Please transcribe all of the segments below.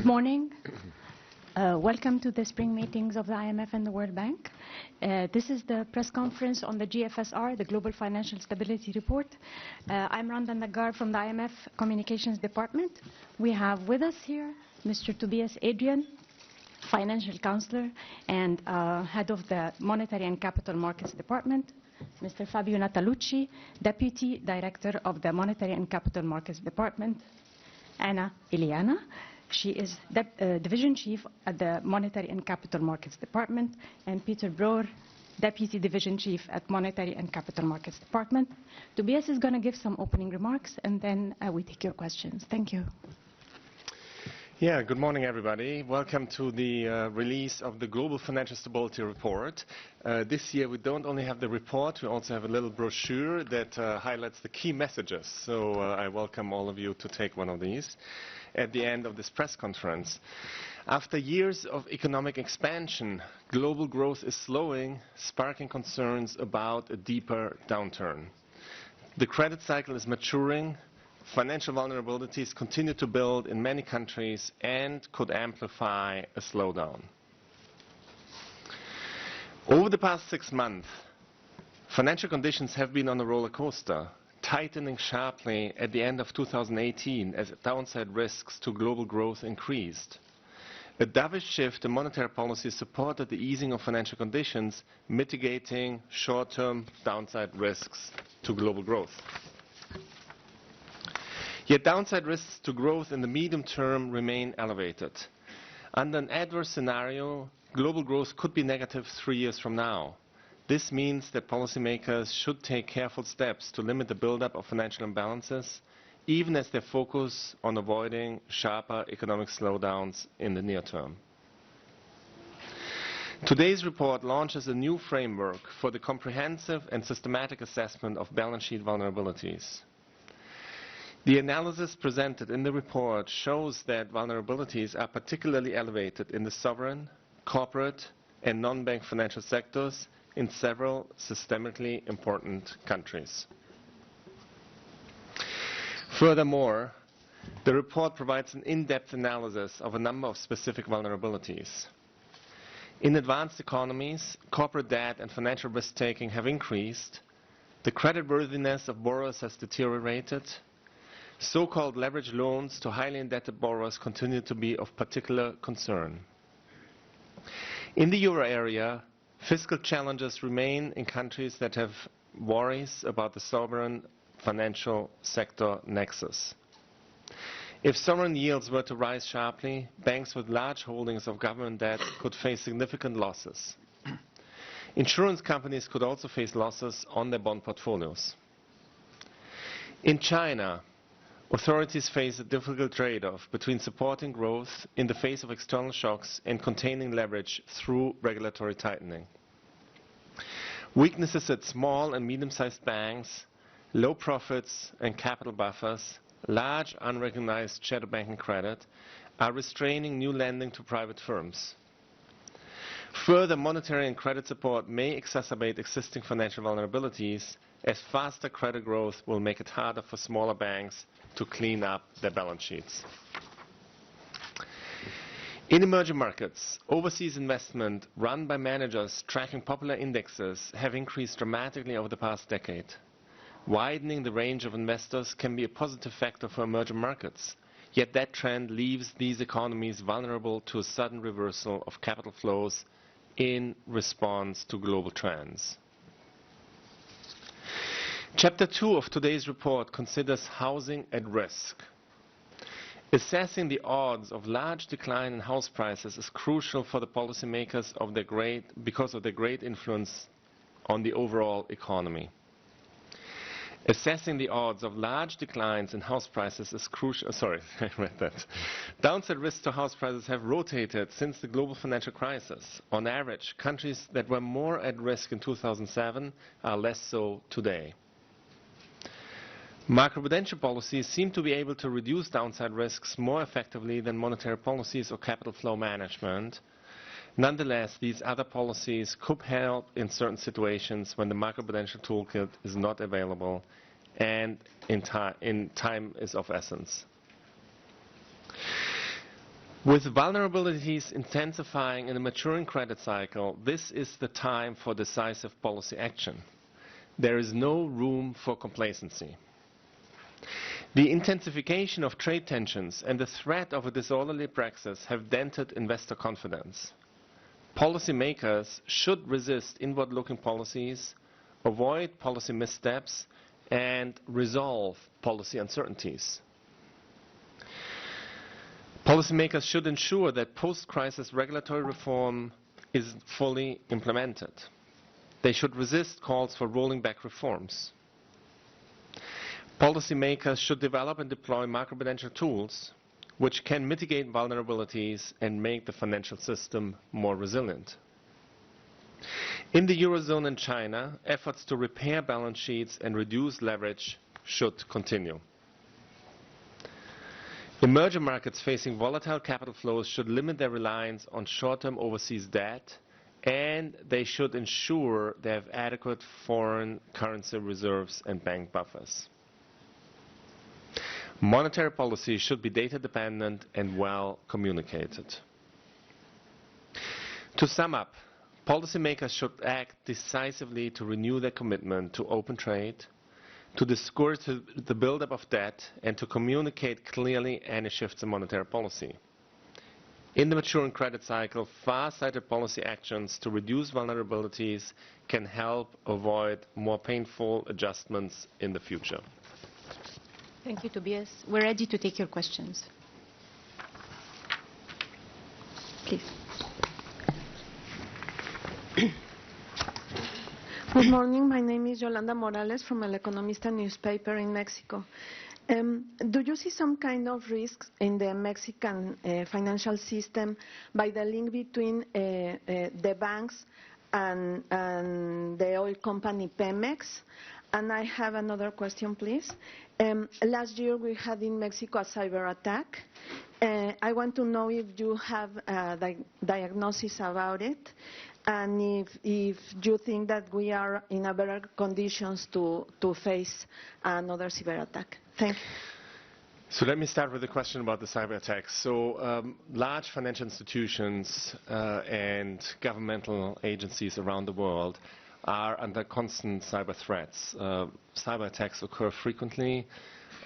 morning. Welcome to the spring meetings of the IMF and the World Bank. This is the press conference on the GFSR, the Global Financial Stability Report. I'm Randan Nagar from the IMF Communications Department. We have with us here Mr. Tobias Adrian, Financial Counselor and Head of the Monetary and Capital Markets Department. Mr. Fabio Natalucci, Deputy Director of the Monetary and Capital Markets Department. Anna Iliana. She is Division Chief at the Monetary and Capital Markets Department, and Peter Broer, Deputy Division Chief at Monetary and Capital Markets Department. Tobias is going to give some opening remarks, and then we take your questions. Thank you. Yeah, good morning, everybody. Welcome to the release of the Global Financial Stability Report. This year, we don't only have the report, we also have a little brochure that highlights the key messages. So I welcome all of you to take one of these at the end of this press conference. After years of economic expansion, global growth is slowing, sparking concerns about a deeper downturn. The credit cycle is maturing. Financial vulnerabilities continue to build in many countries and could amplify a slowdown. Over the past 6 months, financial conditions have been on a roller coaster, tightening sharply at the end of 2018 as downside risks to global growth increased. A dovish shift in monetary policy supported the easing of financial conditions, mitigating short-term downside risks to global growth. Yet downside risks to growth in the medium term remain elevated. Under an adverse scenario, global growth could be negative 3 years from now. This means that policymakers should take careful steps to limit the buildup of financial imbalances, even as they focus on avoiding sharper economic slowdowns in the near term. Today's report launches a new framework for the comprehensive and systematic assessment of balance sheet vulnerabilities. The analysis presented in the report shows that vulnerabilities are particularly elevated in the sovereign, corporate, and non-bank financial sectors in several systemically important countries. Furthermore, the report provides an in-depth analysis of a number of specific vulnerabilities. In advanced economies, corporate debt and financial risk-taking have increased, the creditworthiness of borrowers has deteriorated, so-called leveraged loans to highly indebted borrowers continue to be of particular concern. In the euro area, fiscal challenges remain in countries that have worries about the sovereign financial sector nexus. If sovereign yields were to rise sharply, banks with large holdings of government debt could face significant losses. Insurance companies could also face losses on their bond portfolios. In China, authorities face a difficult trade-off between supporting growth in the face of external shocks and containing leverage through regulatory tightening. Weaknesses at small and medium-sized banks, low profits and capital buffers, large unrecognized shadow banking credit are restraining new lending to private firms. Further monetary and credit support may exacerbate existing financial vulnerabilities, as faster credit growth will make it harder for smaller banks to clean up their balance sheets. In emerging markets, overseas investment run by managers tracking popular indexes have increased dramatically over the past decade. Widening the range of investors can be a positive factor for emerging markets, yet that trend leaves these economies vulnerable to a sudden reversal of capital flows in response to global trends. Chapter 2 of today's report considers housing at risk. Assessing the odds of large decline in house prices is crucial for the policymakers because of their great influence on the overall economy. Assessing the odds of large declines in house prices is crucial. Sorry, I read that. Downside risks to house prices have rotated since the global financial crisis. On average, countries that were more at risk in 2007 are less so today. Macroprudential policies seem to be able to reduce downside risks more effectively than monetary policies or capital flow management. Nonetheless, these other policies could help in certain situations when the macroprudential toolkit is not available and time is of essence. With vulnerabilities intensifying in a maturing credit cycle, this is the time for decisive policy action. There is no room for complacency. The intensification of trade tensions and the threat of a disorderly Brexit have dented investor confidence. Policymakers should resist inward-looking policies, avoid policy missteps, and resolve policy uncertainties. Policymakers should ensure that post-crisis regulatory reform is fully implemented. They should resist calls for rolling back reforms. Policymakers should develop and deploy macroprudential tools which can mitigate vulnerabilities and make the financial system more resilient. In the Eurozone and China, efforts to repair balance sheets and reduce leverage should continue. Emerging markets facing volatile capital flows should limit their reliance on short-term overseas debt, and they should ensure they have adequate foreign currency reserves and bank buffers. Monetary policy should be data-dependent and well communicated. To sum up, policymakers should act decisively to renew their commitment to open trade, to discourage the buildup of debt, and to communicate clearly any shifts in monetary policy. In the maturing credit cycle, far-sighted policy actions to reduce vulnerabilities can help avoid more painful adjustments in the future. Thank you, Tobias. We're ready to take your questions. Please. Good morning. My name is Yolanda Morales from El Economista newspaper in Mexico. Do you see some kind of risks in the Mexican financial system by the link between the banks and the oil company Pemex? And I have another question, please. Last year we had in Mexico a cyber attack. I want to know if you have a diagnosis about it, and if you think that we are in a better conditions to face another cyber attack. Thank you. So let me start with the question about the cyber attacks. So large financial institutions and governmental agencies around the world are under constant cyber threats. Cyber attacks occur frequently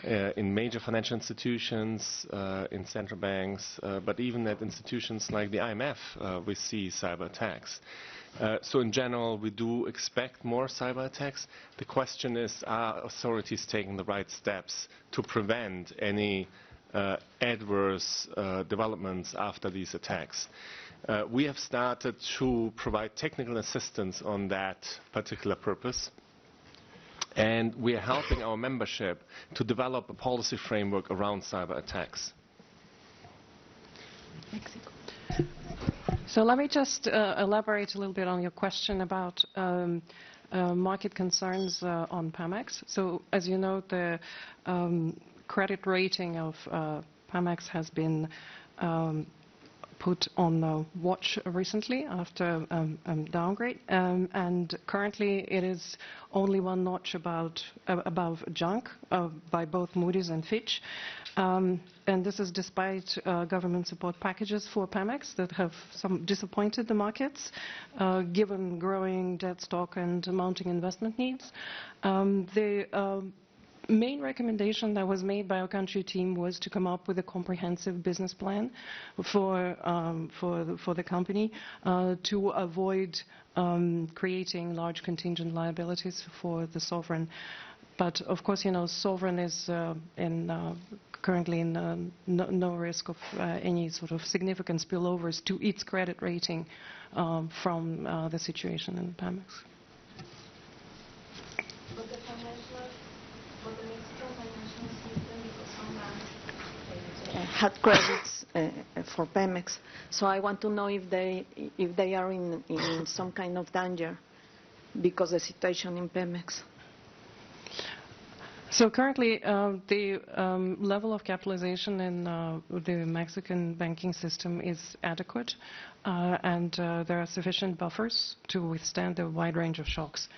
in major financial institutions, in central banks, but even at institutions like the IMF, we see cyber attacks. So in general, we do expect more cyber attacks. The question is, are authorities taking the right steps to prevent any adverse developments after these attacks? We have started to provide technical assistance on that particular purpose, and we are helping our membership to develop a policy framework around cyber attacks. Mexico. So let me just elaborate a little bit on your question about market concerns on Pemex. So as you know, the credit rating of Pemex has been put on watch recently after downgrade, and currently it is only one notch above junk by both Moody's and Fitch, and this is despite government support packages for Pemex that have disappointed the markets, given growing debt stock and mounting investment needs. The main recommendation that was made by our country team was to come up with a comprehensive business plan for the company to avoid creating large contingent liabilities for the sovereign. But of course, you know, sovereign is currently in no risk of any sort of significant spillovers to its credit rating from the situation in Pemex. Had credits for Pemex, so I want to know if they are in some kind of danger because the situation in Pemex. So currently, the level of capitalization in the Mexican banking system is adequate, and there are sufficient buffers to withstand a wide range of shocks.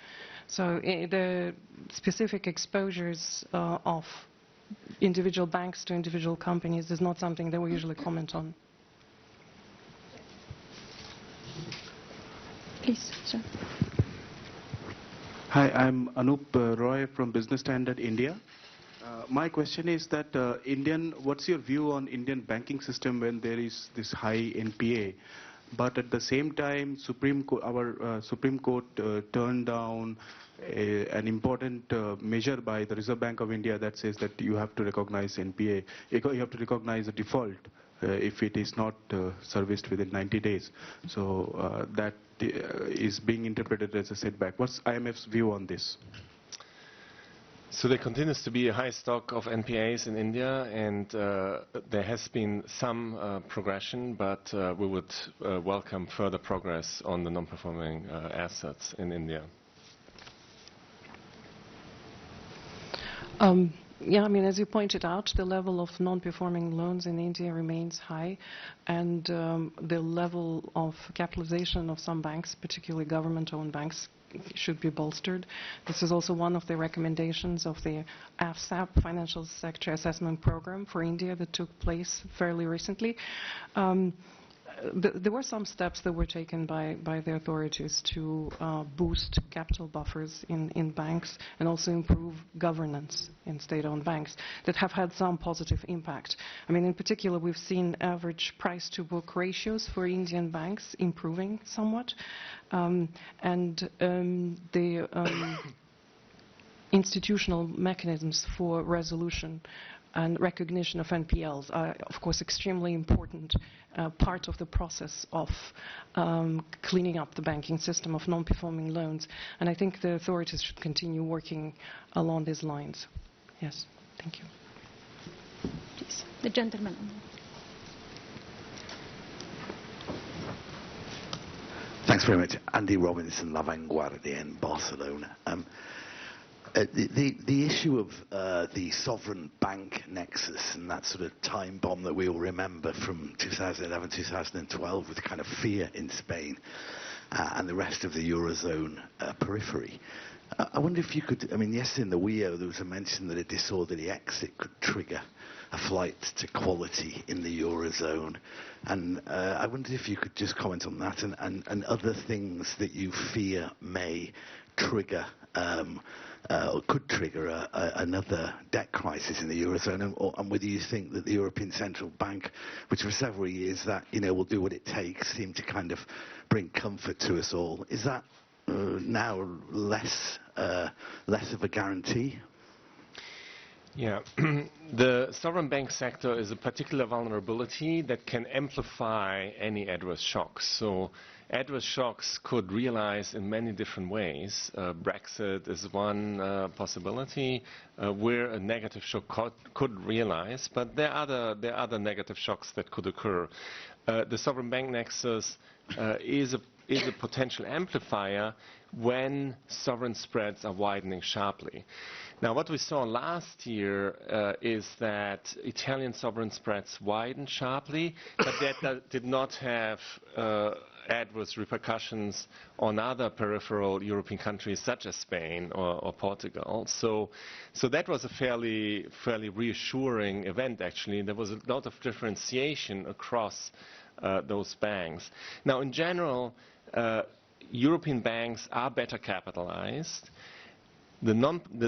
So the specific exposures of individual banks to individual companies is not something that we usually comment on. Please, sir. Hi, I'm Anup Roy from Business Standard India. My question is that what's your view on Indian banking system when there is this high NPA, but at the same time, our Supreme Court turned down an important measure by the Reserve Bank of India that says that you have to recognize NPA, you have to recognize a default if it is not serviced within 90 days. So that is being interpreted as a setback. What's IMF's view on this? So there continues to be a high stock of NPAs in India, and there has been some progression, but we would welcome further progress on the non-performing assets in India. Yeah, I mean, as you pointed out, the level of non-performing loans in India remains high, and the level of capitalization of some banks, particularly government-owned banks, should be bolstered. This is also one of the recommendations of the AFSAP, Financial Sector Assessment Program for India, that took place fairly recently. There were some steps that were taken by the authorities to boost capital buffers in banks and also improve governance in state-owned banks that have had some positive impact. I mean, in particular, we've seen average price-to-book ratios for Indian banks improving somewhat, and the institutional mechanisms for resolution and recognition of NPLs are, of course, extremely important part of the process of cleaning up the banking system of non-performing loans. And I think the authorities should continue working along these lines. Yes, thank you. Please, the gentleman. Thanks very much. Andy Robinson, La Vanguardia in Barcelona. The issue of the sovereign bank nexus and that sort of time bomb that we all remember from 2011, 2012 with kind of fear in Spain and the rest of the Eurozone periphery. I wonder if you could, I mean, yesterday in the WEO there was a mention that a disorderly exit could trigger a flight to quality in the Eurozone. And I wondered if you could just comment on that and other things that you fear may trigger or could trigger another debt crisis in the Eurozone, and whether you think that the European Central Bank, which for several years that, will do what it takes, seemed to kind of bring comfort to us all. Is that now less of a guarantee? Yeah, the sovereign bank sector is a particular vulnerability that can amplify any adverse shocks. So adverse shocks could realize in many different ways. Brexit is one possibility where a negative shock could realize, but there are other negative shocks that could occur. The sovereign bank nexus is a potential amplifier when sovereign spreads are widening sharply. Now, what we saw last year is that Italian sovereign spreads widened sharply, but that did not have adverse repercussions on other peripheral European countries such as Spain or Portugal. So that was a fairly reassuring event, actually. There was a lot of differentiation across those banks. Now, in general, European banks are better capitalized. The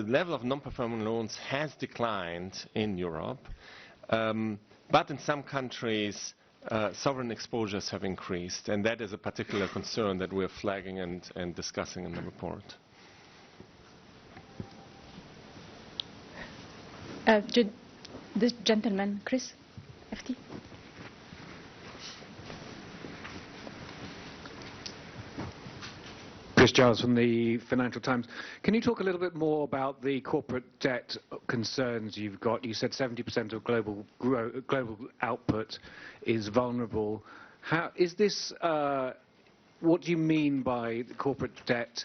level of non-performing loans has declined in Europe, but in some countries, sovereign exposures have increased, and that is a particular concern that we're flagging and discussing in the report. This gentleman, Chris, FT. Chris Giles from the Financial Times. Can you talk a little bit more about the corporate debt concerns you've got? You said 70% of global output is vulnerable. How is this? What do you mean by the corporate debt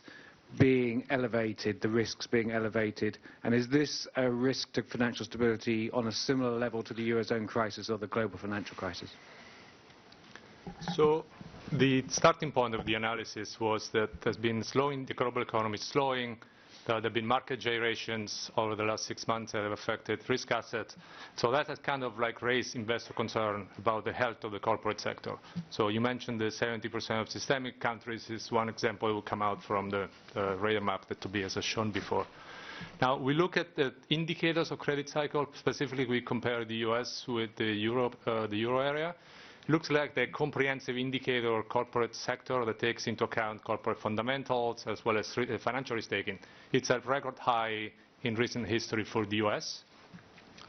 being elevated, the risks being elevated? And is this a risk to financial stability on a similar level to the Eurozone crisis or the global financial crisis? So the starting point of the analysis was that there's been the global economy slowing, There have been market gyrations over the last 6 months that have affected risk assets. So that has kind of like raised investor concern about the health of the corporate sector. So you mentioned the 70% of systemic countries is one example that will come out from the radar map that Tobias has shown before. Now, we look at the indicators of credit cycle. Specifically, we compare the US with the euro area. It looks like the comprehensive indicator or corporate sector that takes into account corporate fundamentals as well as financial risk-taking. It's at record high in recent history for the US.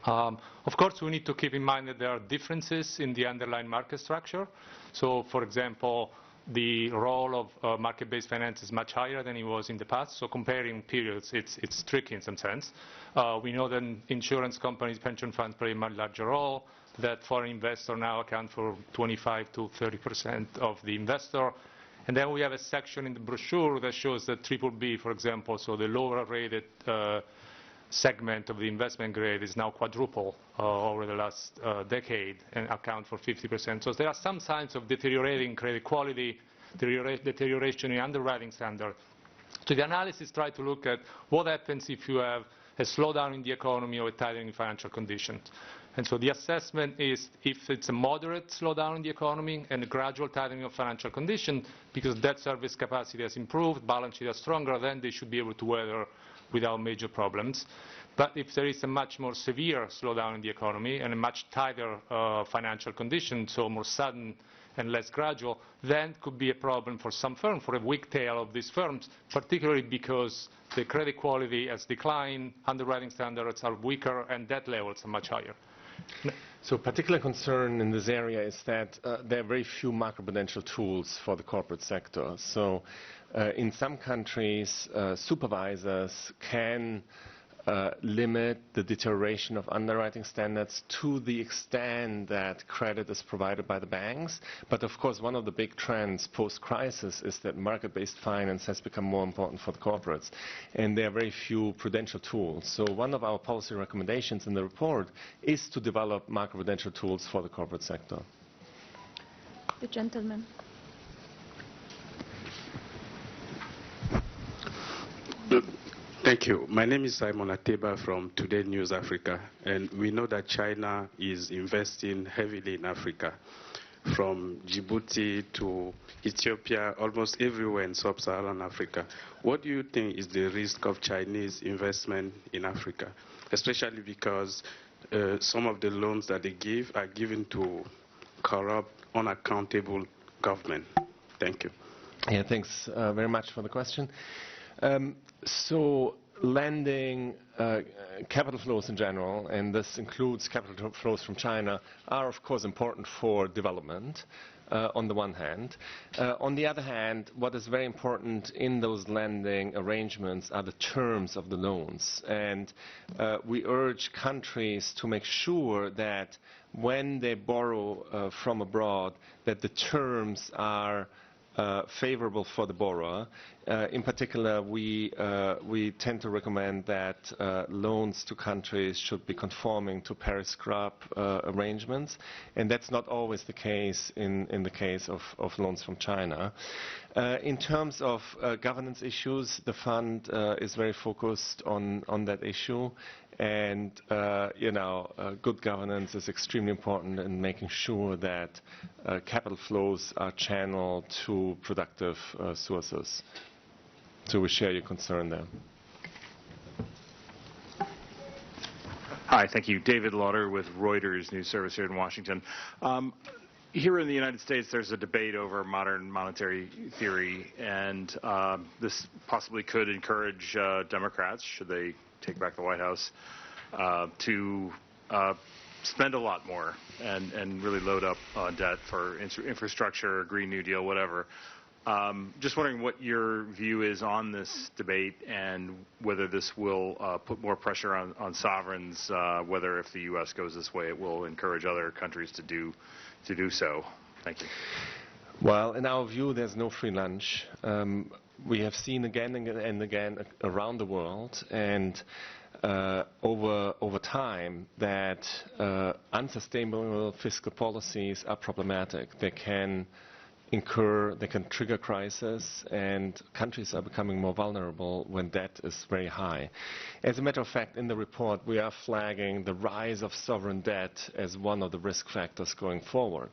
Of course, we need to keep in mind that there are differences in the underlying market structure. So, for example, the role of market-based finance is much higher than it was in the past. So comparing periods, it's tricky in some sense. We know that insurance companies, pension funds play a much larger role, that foreign investors now account for 25 to 30% of the investor. And then we have a section in the brochure that shows that BBB, for example, so the lower rated segment of the investment grade is now quadruple over the last decade and account for 50%. So there are some signs of deteriorating credit quality, deterioration in underwriting standard. So the analysis tries to look at what happens if you have a slowdown in the economy or a tightening in financial conditions. And so the assessment is if it's a moderate slowdown in the economy and a gradual tightening of financial conditions, because debt service capacity has improved, balance sheet is stronger, then they should be able to weather without major problems. But if there is a much more severe slowdown in the economy and a much tighter financial condition, so more sudden and less gradual, then could be a problem for some firms, for a weak tail of these firms, particularly because the credit quality has declined, underwriting standards are weaker, and debt levels are much higher. So particular concern in this area is that there are very few macroprudential tools for the corporate sector. So in some countries, supervisors can limit the deterioration of underwriting standards to the extent that credit is provided by the banks. But of course, one of the big trends post-crisis is that market-based finance has become more important for the corporates. And there are very few prudential tools. So one of our policy recommendations in the report is to develop macroprudential tools for the corporate sector. The gentleman. Thank you. My name is Simon Ateba from Today News Africa, and we know that China is investing heavily in Africa, from Djibouti to Ethiopia, almost everywhere in sub-Saharan Africa. What do you think is the risk of Chinese investment in Africa, especially because some of the loans that they give are given to corrupt, unaccountable government? Thank you. Yeah, thanks very much for the question. So lending, capital flows in general, and this includes capital flows from China, are of course important for development on the one hand. On the other hand, what is very important in those lending arrangements are the terms of the loans. And we urge countries to make sure that when they borrow from abroad, that the terms are favorable for the borrower. In particular, we tend to recommend that loans to countries should be conforming to Paris Club arrangements, and that's not always the case in the case of loans from China. In terms of governance issues, the fund is very focused on that issue. And, good governance is extremely important in making sure that capital flows are channeled to productive sources. So we share your concern there. Hi, thank you. David Lauder with Reuters News Service here in Washington. Here in the United States, there's a debate over modern monetary theory, and this possibly could encourage Democrats, should they take back the White House, to spend a lot more and really load up on debt for infrastructure, Green New Deal, whatever. Just wondering what your view is on this debate and whether this will put more pressure on sovereigns, whether if the U.S. goes this way, it will encourage other countries to do so. Thank you. Well, in our view, there's no free lunch. We have seen again and again around the world and over time that unsustainable fiscal policies are problematic. They can incur, they can trigger crisis, and countries are becoming more vulnerable when debt is very high. As a matter of fact, in the report, we are flagging the rise of sovereign debt as one of the risk factors going forward.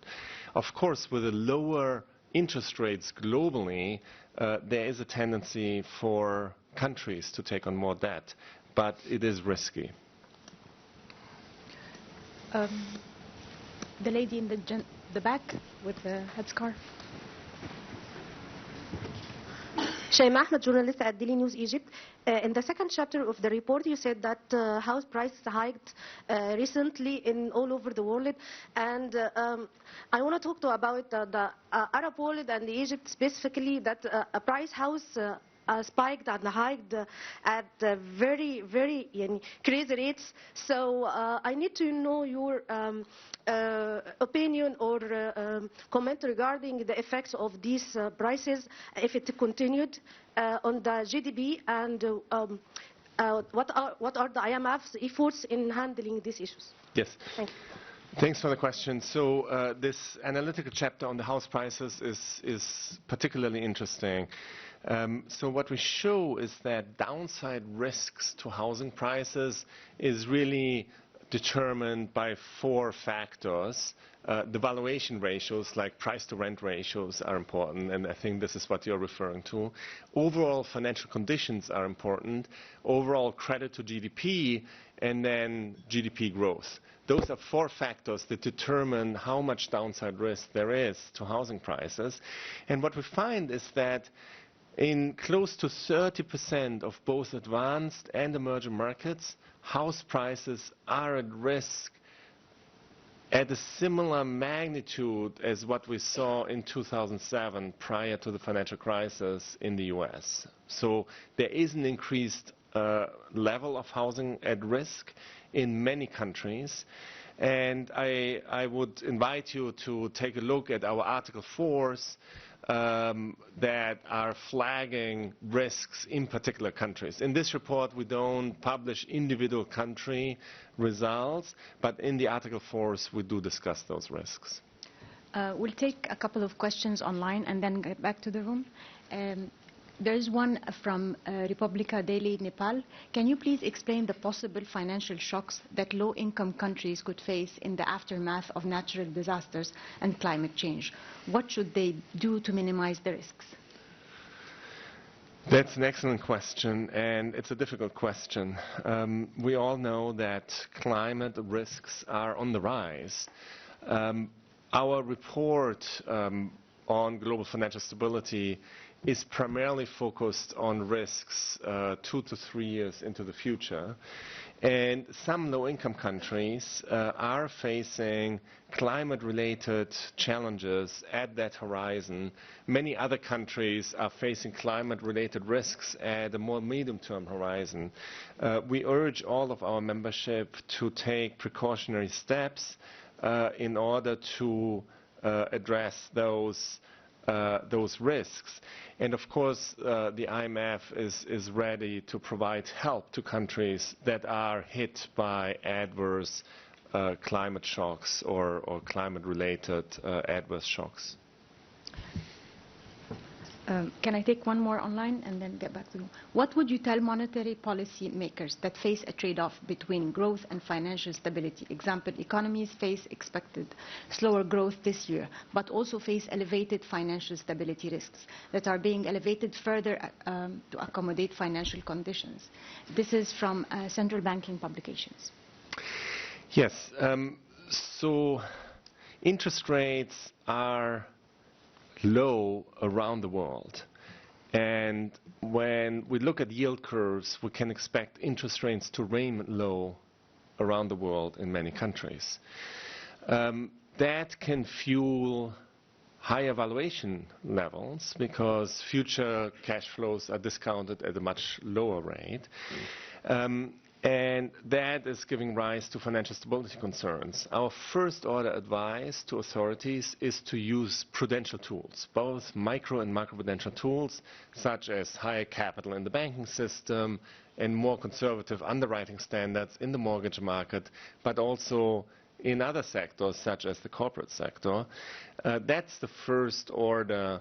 Of course, with the lower interest rates globally, there is a tendency for countries to take on more debt, but it is risky. The lady in the back with the headscarf. Shaima Ahmed, journalist at Daily News Egypt. In the second chapter of the report, you said that house prices hiked recently in all over the world, and I want to talk about the Arab world and Egypt specifically. That a price house spiked and hiked at very, very crazy rates. So I need to know your opinion or comment regarding the effects of these prices, if it continued on the GDP, and what are the IMF's efforts in handling these issues? Yes. Thank you. Thanks for the question. So this analytical chapter on the house prices is particularly interesting. So what we show is that downside risks to housing prices is really determined by 4 factors. The valuation ratios, like price to rent ratios, are important, and I think this is what you're referring to. Overall financial conditions are important, overall credit to GDP, and then GDP growth. Those are 4 factors that determine how much downside risk there is to housing prices. And what we find is that in close to 30% of both advanced and emerging markets, house prices are at risk at a similar magnitude as what we saw in 2007 prior to the financial crisis in the US. So there is an increased level of housing at risk in many countries. And I would invite you to take a look at our Article 4s that are flagging risks in particular countries. In this report, we don't publish individual country results, but in the Article 4s, we do discuss those risks. We'll take a couple of questions online and then get back to the room. There is one from Republica Daily, Nepal. Can you please explain the possible financial shocks that low-income countries could face in the aftermath of natural disasters and climate change? What should they do to minimize the risks? That's an excellent question, and it's a difficult question. We all know that climate risks are on the rise. Our report on global financial stability is primarily focused on risks 2 to 3 years into the future. And some low-income countries are facing climate-related challenges at that horizon. Many other countries are facing climate-related risks at a more medium-term horizon. We urge all of our membership to take precautionary steps in order to address those risks. And of course, the IMF is ready to provide help to countries that are hit by adverse climate shocks or climate-related adverse shocks. Can I take one more online and then get back to you? What would you tell monetary policy makers that face a trade-off between growth and financial stability? Example, economies face expected slower growth this year, but also face elevated financial stability risks that are being elevated further to accommodate financial conditions. This is from central banking publications. Yes. So interest rates are low around the world, and when we look at yield curves, we can expect interest rates to remain low around the world in many countries. That can fuel higher valuation levels because future cash flows are discounted at a much lower rate. And that is giving rise to financial stability concerns. Our first order advice to authorities is to use prudential tools, both micro and macroprudential tools, such as higher capital in the banking system and more conservative underwriting standards in the mortgage market, but also in other sectors, such as the corporate sector, that's the first order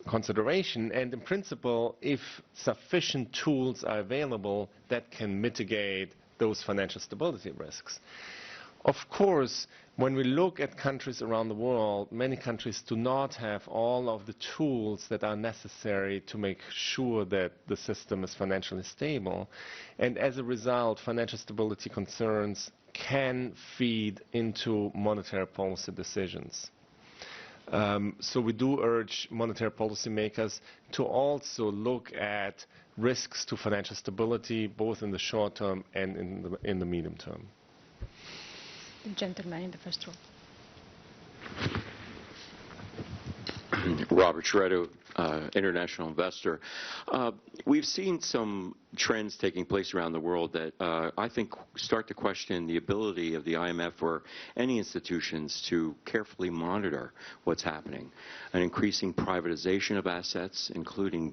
consideration. And in principle, if sufficient tools are available, that can mitigate those financial stability risks. Of course, when we look at countries around the world, many countries do not have all of the tools that are necessary to make sure that the system is financially stable. And as a result, financial stability concerns can feed into monetary policy decisions. So we do urge monetary policy makers to also look at risks to financial stability, both in the short term and in the medium term. The gentleman in the first row. Robert Shredder, international investor. We've seen some trends taking place around the world that I think start to question the ability of the IMF or any institutions to carefully monitor what's happening. An increasing privatization of assets, including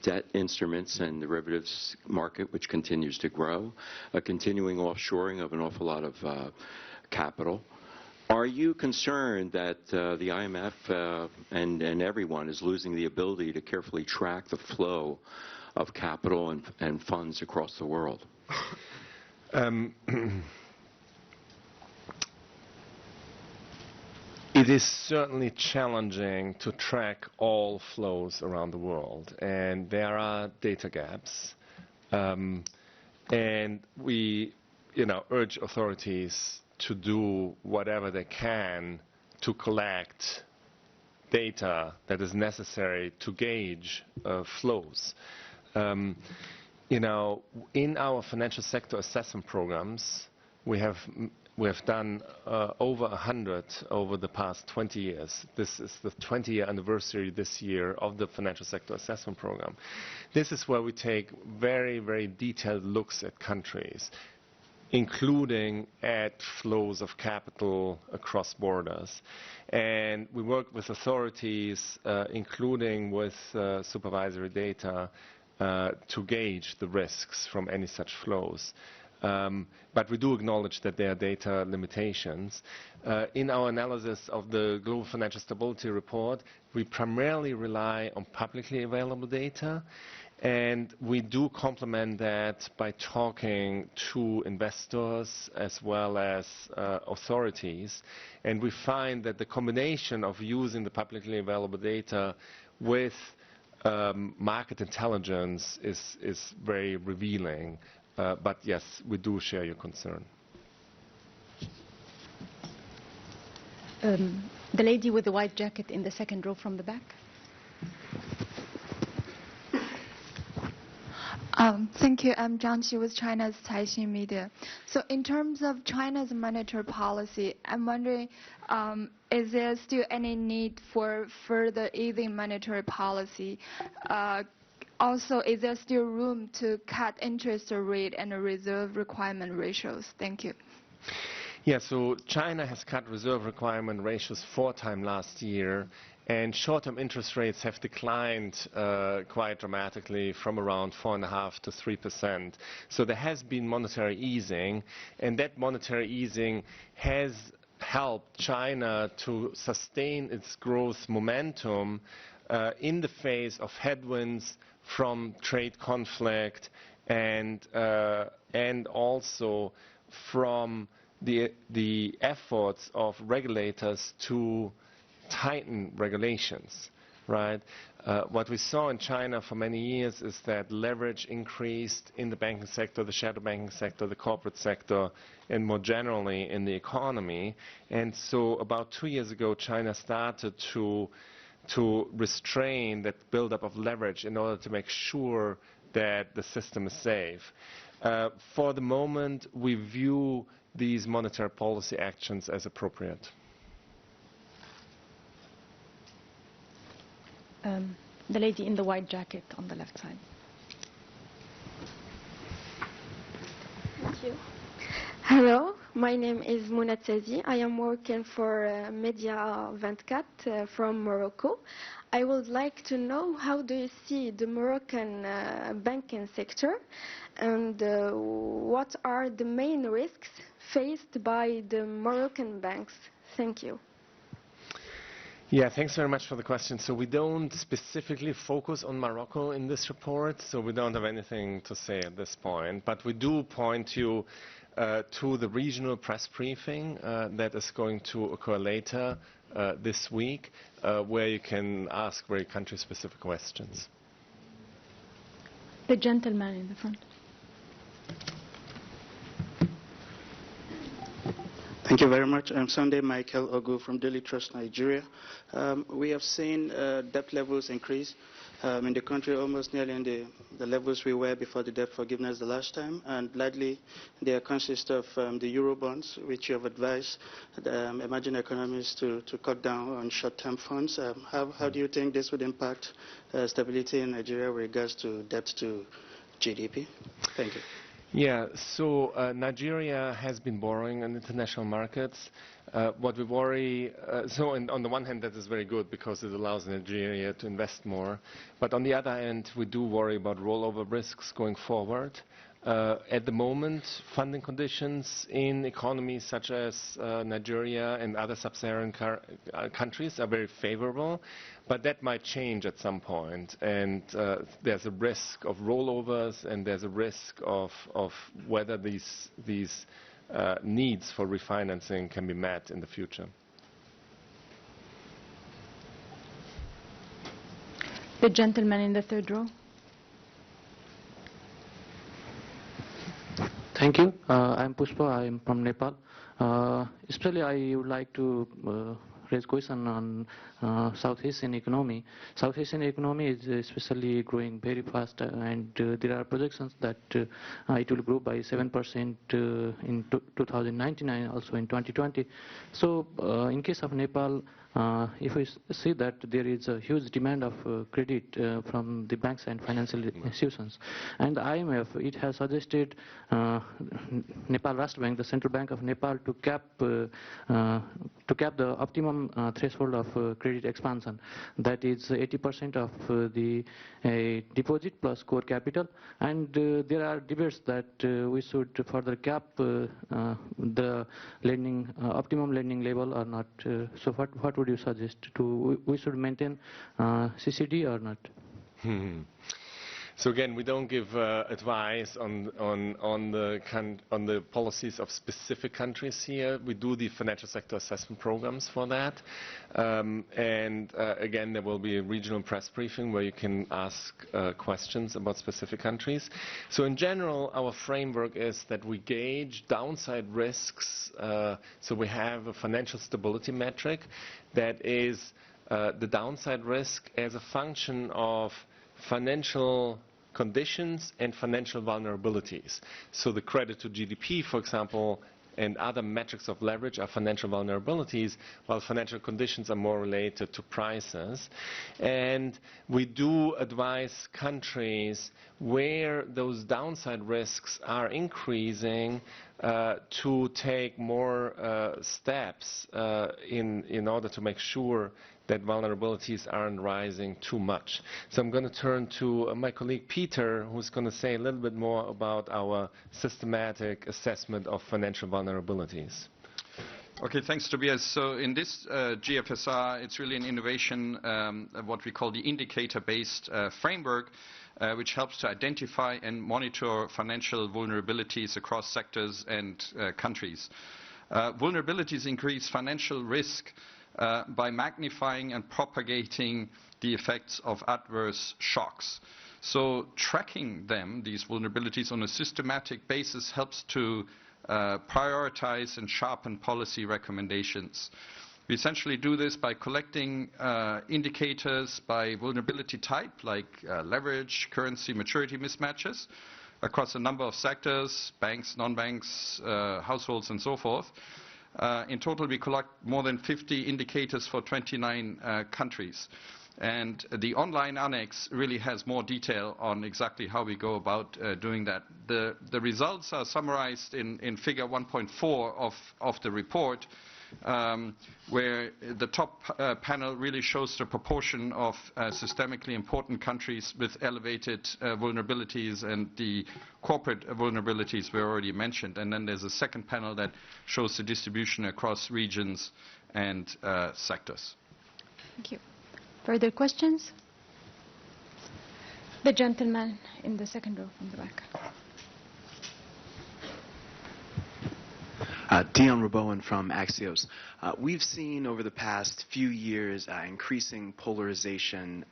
debt instruments and derivatives market, which continues to grow. A continuing offshoring of an awful lot of capital. Are you concerned that the IMF and everyone is losing the ability to carefully track the flow of capital and funds across the world? It is certainly challenging to track all flows around the world, and there are data gaps. And we, urge authorities to do whatever they can to collect data that is necessary to gauge flows. In our financial sector assessment programs, we have done over 100 over the past 20 years. This is the 20-year anniversary this year of the financial sector assessment program. This is where we take very, very detailed looks at countries, including at flows of capital across borders. And we work with authorities, including with supervisory data, to gauge the risks from any such flows. But we do acknowledge that there are data limitations. In our analysis of the Global Financial Stability Report, we primarily rely on publicly available data. And we do complement that by talking to investors as well as authorities. And we find that the combination of using the publicly available data with market intelligence is very revealing. But yes, we do share your concern. The lady with the white jacket in the second row from the back. Thank you. I'm Zhang Qi with China's Caixin Media. So in terms of China's monetary policy, I'm wondering, is there still any need for further easing monetary policy? Also, is there still room to cut interest rate and reserve requirement ratios? Thank you. Yeah, so China has cut reserve requirement ratios 4 times last year, and short-term interest rates have declined quite dramatically from around 4.5% to 3%. So there has been monetary easing, and that monetary easing has helped China to sustain its growth momentum in the face of headwinds from trade conflict and also from the efforts of regulators to tighten regulations, right? What we saw in China for many years is that leverage increased in the banking sector, the shadow banking sector, the corporate sector, and more generally in the economy. And so about 2 years ago, China started to restrain that buildup of leverage in order to make sure that the system is safe. For the moment, we view these monetary policy actions as appropriate. The lady in the white jacket on the left side. Thank you. Hello, my name is Mouna Tzazi. I am working for Media 24 from Morocco. I would like to know, how do you see the Moroccan banking sector, and what are the main risks faced by the Moroccan banks? Thank you. Yeah, thanks very much for the question. So we don't specifically focus on Morocco in this report, so we don't have anything to say at this point. But we do point you to the regional press briefing that is going to occur later this week, where you can ask very country-specific questions. The gentleman in the front. Thank you very much. I'm Sunday Michael Ogu from Daily Trust, Nigeria. We have seen debt levels increase in the country, almost nearly in the levels we were before the debt forgiveness the last time, and largely they consist of the euro bonds, which you have advised emerging economies to cut down on short-term funds. How do you think this would impact stability in Nigeria with regards to debt to GDP? Thank you. Yeah, so Nigeria has been borrowing on international markets. What we worry, on the one hand that is very good because it allows Nigeria to invest more, but on the other hand we do worry about rollover risks going forward. At the moment, funding conditions in economies such as Nigeria and other sub-Saharan countries are very favorable, but that might change at some point. And there's a risk of rollovers, and there's a risk of whether these needs for refinancing can be met in the future. The gentleman in the third row. Thank you. I'm Pushpa. I'm from Nepal. Especially, I would like to raise question on South Asian economy. South Asian economy is especially growing very fast, and there are projections that it will grow by 7% in 2019 and also in 2020. So, in case of Nepal, if we see that there is a huge demand of credit from the banks and financial institutions, and IMF, it has suggested Nepal Rashtra Bank, the Central Bank of Nepal, to cap the optimum threshold of credit expansion, that is 80% of the deposit plus core capital, and there are debates that we should further cap the lending optimum lending level or not. So what would you suggest? We should maintain CCD or not? So again, we don't give advice on the policies of specific countries here. We do the financial sector assessment programs for that, and again, there will be a regional press briefing where you can ask questions about specific countries. So in general, our framework is that we gauge downside risks. So we have a financial stability metric that is the downside risk as a function of financial conditions and financial vulnerabilities. So the credit to GDP, for example, and other metrics of leverage are financial vulnerabilities, while financial conditions are more related to prices. And we do advise countries where those downside risks are increasing to take more steps in order to make sure that vulnerabilities aren't rising too much. So I'm going to turn to my colleague Peter, who's going to say a little bit more about our systematic assessment of financial vulnerabilities. Okay, thanks, Tobias. So in this GFSR, it's really an innovation, what we call the indicator-based framework, which helps to identify and monitor financial vulnerabilities across sectors and countries. Vulnerabilities increase financial risk by magnifying and propagating the effects of adverse shocks. So tracking them, these vulnerabilities, on a systematic basis helps to prioritize and sharpen policy recommendations. We essentially do this by collecting indicators by vulnerability type, like leverage, currency, maturity mismatches, across a number of sectors, banks, non-banks, households, and so forth. In total, we collect more than 50 indicators for 29 countries. And the online annex really has more detail on exactly how we go about doing that. The results are summarized in figure 1.4 of the report. where the top panel really shows the proportion of systemically important countries with elevated vulnerabilities, and the corporate vulnerabilities were already mentioned. And then there's a second panel that shows the distribution across regions and sectors. Thank you. Further questions? The gentleman in the second row from the back. Dion Rabowen from Axios. We've seen over the past few years increasing polarization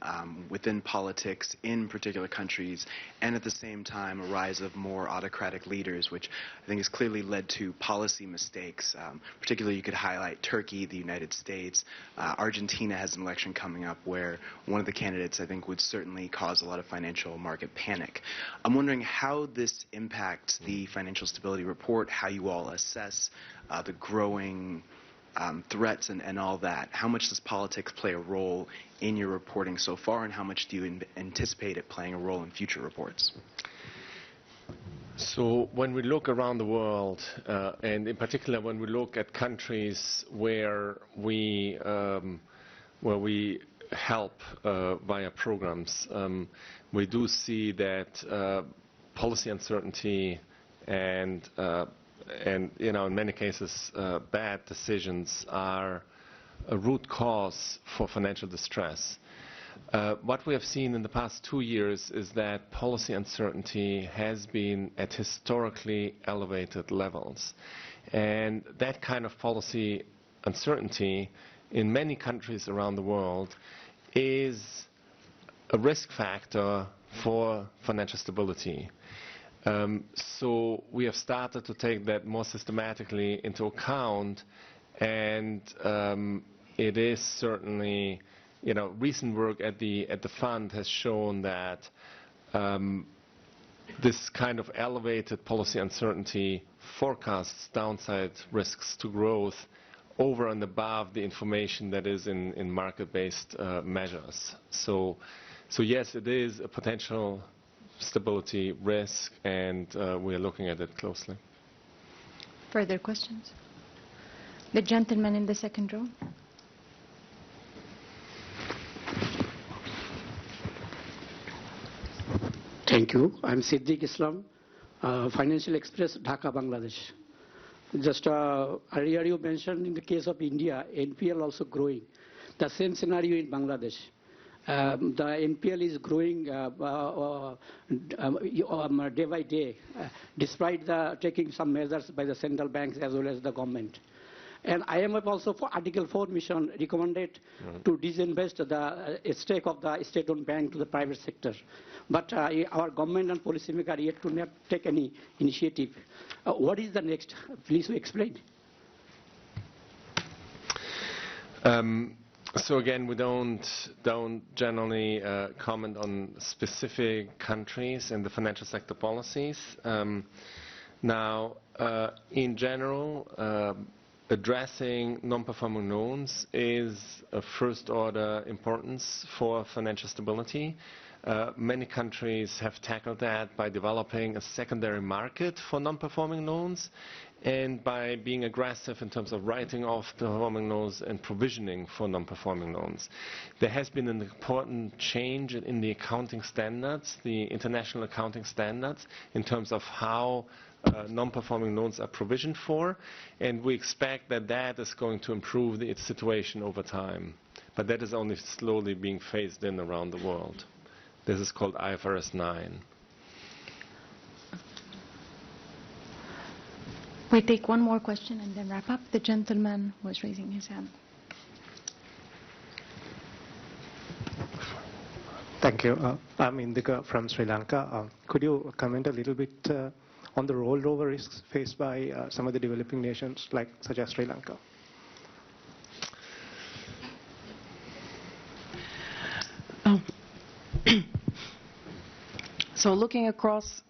within politics in particular countries, and at the same time a rise of more autocratic leaders, which I think has clearly led to policy mistakes. Particularly you could highlight Turkey, the United States. Argentina has an election coming up where one of the candidates I think would certainly cause a lot of financial market panic. I'm wondering how this impacts the Financial Stability Report, how you all assess the growing threats and all that. How much does politics play a role in your reporting so far, and how much do you anticipate it playing a role in future reports? So when we look around the world, and in particular when we look at countries where we help via programs, we do see that policy uncertainty and in many cases bad decisions are a root cause for financial distress. What we have seen in the past 2 years is that policy uncertainty has been at historically elevated levels. And that kind of policy uncertainty in many countries around the world is a risk factor for financial stability. So we have started to take that more systematically into account, and it is certainly, recent work at the fund has shown that this kind of elevated policy uncertainty forecasts downside risks to growth over and above the information that is in market-based measures. So yes, it is a potential stability risk, and we are looking at it closely. Further questions? The gentleman in the second row. Thank you. I'm Siddiq Islam, Financial Express, Dhaka, Bangladesh. Just earlier you mentioned in the case of India, NPL also growing. The same scenario in Bangladesh. The NPL is growing day by day, despite taking some measures by the central banks as well as the government. And IMF also, for Article 4 mission, recommended to disinvest the stake of the state-owned bank to the private sector. But our government and policymakers are yet to not take any initiative. What is the next? Please explain. So again, we don't generally comment on specific countries and the financial sector policies. Now, in general, addressing non-performing loans is a first-order importance for financial stability. Many countries have tackled that by developing a secondary market for non-performing loans and by being aggressive in terms of writing off performing loans and provisioning for non-performing loans. There has been an important change in the accounting standards, the international accounting standards, in terms of how non-performing loans are provisioned for, and we expect that that is going to improve its situation over time. But that is only slowly being phased in around the world. This is called IFRS 9. We take one more question and then wrap up. The gentleman was raising his hand. Thank you. I'm Indika from Sri Lanka. Could you comment a little bit on the rollover risks faced by some of the developing nations, such as Sri Lanka? So looking across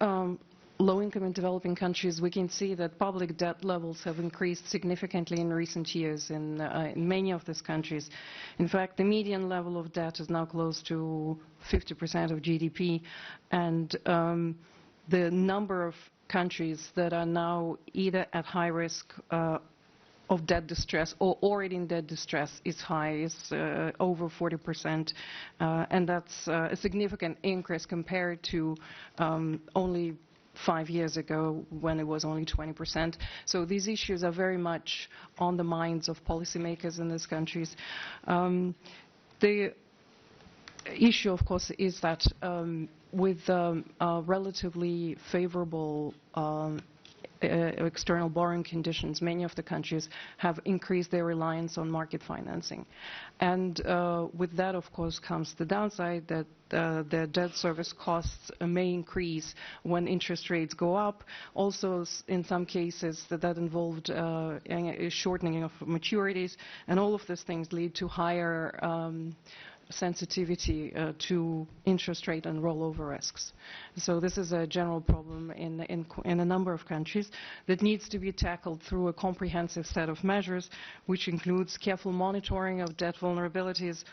low-income and developing countries, we can see that public debt levels have increased significantly in recent years in many of these countries. In fact, the median level of debt is now close to 50% of GDP, and the number of countries that are now either at high risk of debt distress or already in debt distress is high, is over 40%, and that's a significant increase compared to only 5 years ago when it was only 20%. So these issues are very much on the minds of policymakers in these countries. The issue, of course, is that with relatively favorable external borrowing conditions, many of the countries have increased their reliance on market financing. And with that, of course, comes the downside that their debt service costs may increase when interest rates go up. Also, in some cases, that involved a shortening of maturities, and all of these things lead to higher sensitivity to interest rate and rollover risks. So this is a general problem in a number of countries that needs to be tackled through a comprehensive set of measures, which includes careful monitoring of debt vulnerabilities,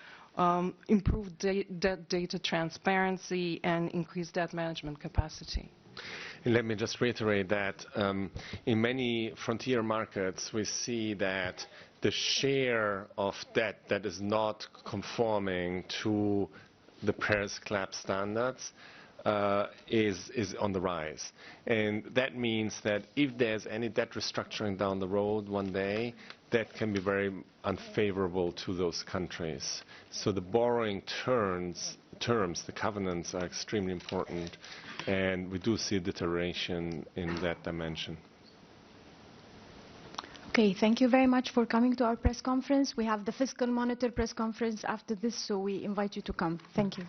improved debt data transparency, and increased debt management capacity. And let me just reiterate that in many frontier markets we see that the share of debt that is not conforming to the Paris Club standards is on the rise. And that means that if there's any debt restructuring down the road one day, that can be very unfavorable to those countries. So the borrowing terms, the covenants are extremely important, and we do see deterioration in that dimension. Okay, thank you very much for coming to our press conference. We have the Fiscal Monitor press conference after this, so we invite you to come. Thank you.